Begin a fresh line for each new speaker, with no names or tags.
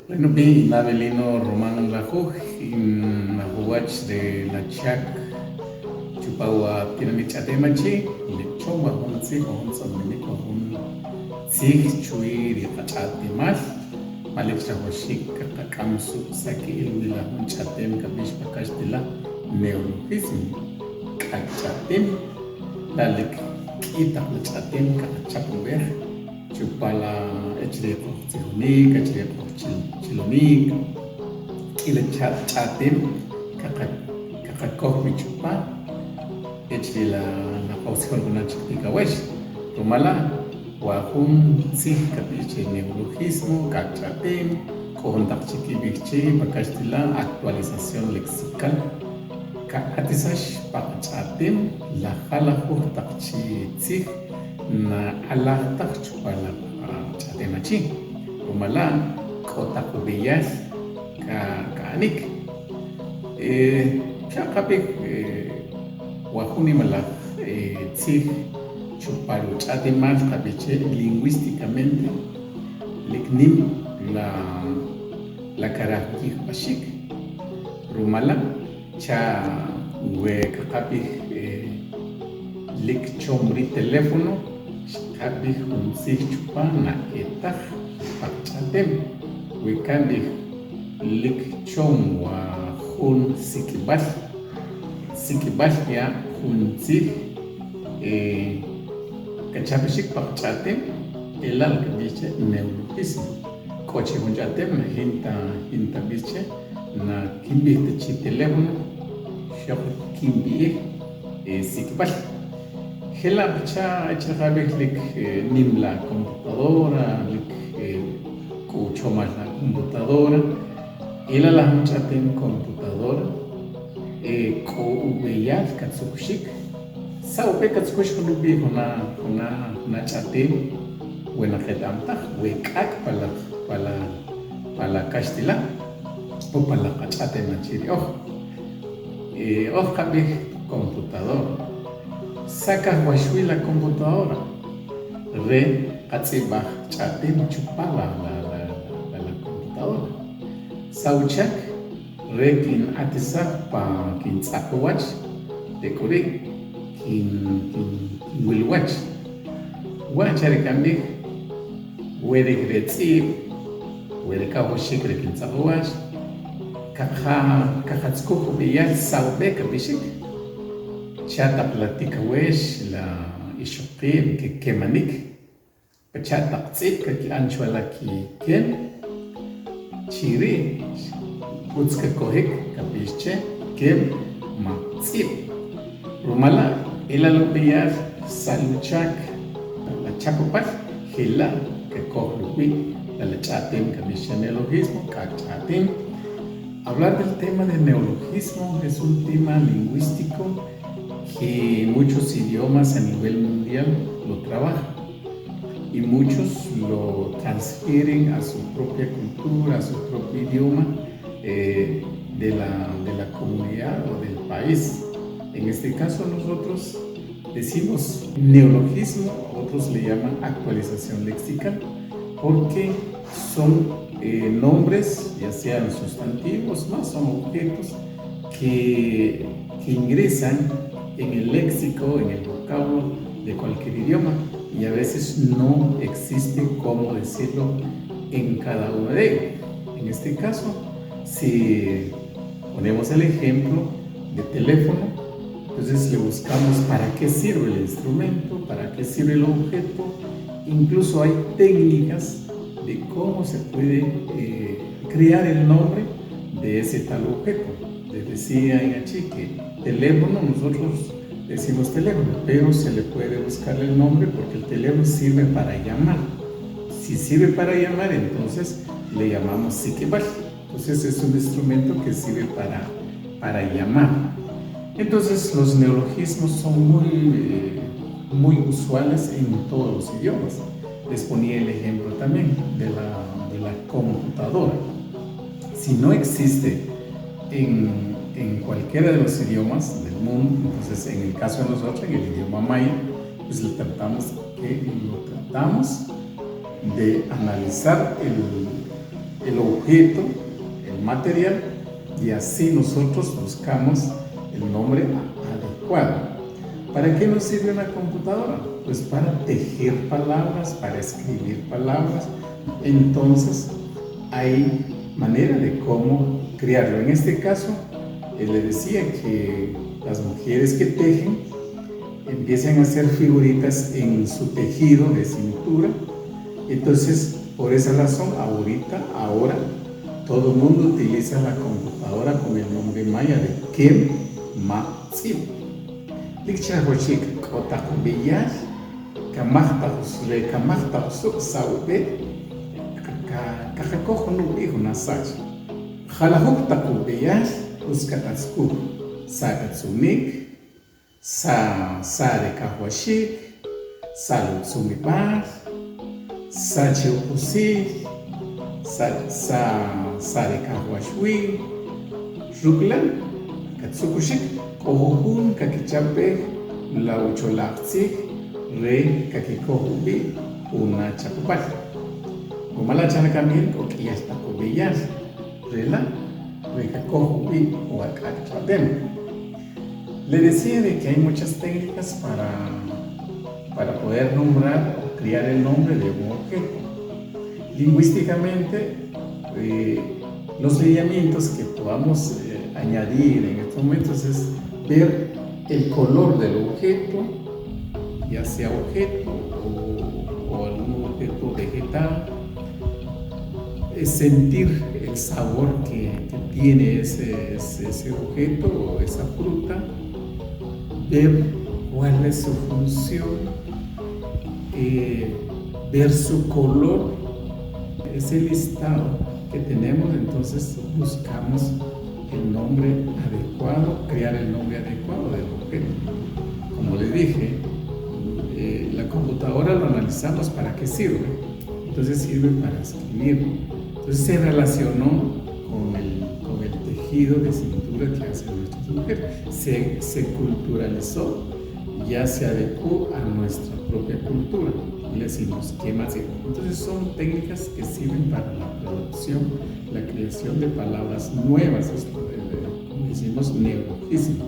Bueno, vi Navelino Román Lajuj, in Nahuach de la Chac, Chupawa Tiramichademachi, Lechoma, un Zico, un Sonimico, un Zig, Chui, Pachatimal, Malik Chahoshik, Kakamsu, Saki, Ilmila, un Chatem, Kabish Pakashtila, Neologism, Kachatem, Dalik, Kita, Chatem, Kachapuber. Chupala echlepo chilunik, echlepo chilunik, kila chatim, kakakok mi chupa, echlela la pausión con la chica wesh, tomala, wahun si capiche neologismo, kachatim, kohontak chiqui bichi, bakastila actualización lexical, katisash pachatim, la jala hurtak chi na alahtak chupala chatemachi umala kota kubiyas ka anik chakapik wahuni mala tzig chupalu chatemal kabiche lingüísticamente liknim la característica bashik rumala cha we kakapik lik chomri teléfono Kabi hun sich chupa na etah pachatem wikandi lik chom wa hun sikibas ya hun sich kachabishik pachatem elal kabiche neologismo coche hun chatem na hinta biche na kimbi te teléfono shop kimbi sikibas Hela bacha lik nim la computadora, lik kuchoma la computadora, ela la chaten computadora, ko ubeyat katsukushik, sa ube katsukushik nubi una chaten, buena jedamta, wekak pala castila, o pala chaten machiri, kabi computadora. Saca Huashui la computadora, re Atzibach chatem chupala la computadora. Sauchak, re kin atisak pa kin tzapowach, de kore kin wilwach. Wachare kambik, wede gretzib, wede kawoshik re kin tzapowach, kahatskoko beyal saubeka bishik. Chata platica wesh la ishopim que kemanik pachata tzip que anchuela ki ken chiri utska kohik kapiche kem ma tzip rumala ela lupiyar saluchak la chapopat hila que kohlupi la chatim kapiche neologismo kachatim. Hablar del tema de neologismo es un tema lingüístico que muchos idiomas a nivel mundial lo trabajan y muchos lo transfieren a su propia cultura, a su propio idioma de la comunidad o del país. En este caso nosotros decimos neologismo, otros le llaman actualización lexical, porque son nombres, ya sean sustantivos, más son objetos que ingresan en el léxico, en el vocablo de cualquier idioma y a veces no existe cómo decirlo en cada uno de ellos. En este caso, si ponemos el ejemplo de teléfono, entonces le buscamos para qué sirve el instrumento, para qué sirve el objeto. Incluso hay técnicas de cómo se puede crear el nombre de ese tal objeto. Les decía en Achique, teléfono, nosotros decimos teléfono, pero se le puede buscar el nombre porque el teléfono sirve para llamar. Si sirve para llamar, entonces le llamamos sikibal. Entonces es un instrumento que sirve para llamar. Entonces los neologismos son muy usuales en todos los idiomas. Les ponía el ejemplo también de la computadora. Si no existe en en cualquiera de los idiomas del mundo. Entonces, en el caso de nosotros, en el idioma maya, pues lo tratamos de analizar el objeto, el material, y así nosotros buscamos el nombre adecuado. ¿Para qué nos sirve una computadora? Pues para tejer palabras, para escribir palabras. Entonces, hay manera de cómo crearlo. En este caso, le decía que las mujeres que tejen empiezan a hacer figuritas en su tejido de cintura. Entonces, por esa razón, ahora, todo el mundo utiliza la computadora con el nombre maya de Kem-Ma-Tzib. Likchahuachik Kotakubiyaj, Kamachtausuk Saube, Kajakojo Nubijo Nasach. Jalahuk Takubiyaj, Uskatatsku, Sakatsunik, Sare Kahuashik, Salutsumibaj, Sachiupusi, Sare Kahuashwi, Ruklan, Katsukushik, Kohun Kakichape, Laucholapsi, Re Kakikohubi, una chapupal. Umala Chanacamil, Okiasta Kobillas, Rela, Rekakohubi, o Akachatem. Le decía de que hay muchas técnicas para poder nombrar o crear el nombre de un objeto. Lingüísticamente, los lineamientos que podamos añadir en estos momentos es ver el color del objeto, ya sea objeto o algún objeto vegetal, sentir el sabor que tiene ese objeto o esa fruta, ver cuál es su función, ver su color. Ese listado que tenemos, entonces buscamos el nombre adecuado, crear el nombre adecuado del objeto. Como le dije, la computadora lo analizamos para qué sirve. Entonces sirve para escribir. Entonces se relacionó con el tejido de cintura que hacen nuestras mujeres. Se culturalizó, ya se adecuó a nuestra propia cultura. Y le decimos, ¿qué más? Entonces son técnicas que sirven para la producción, la creación de palabras nuevas, como decimos, neologismo.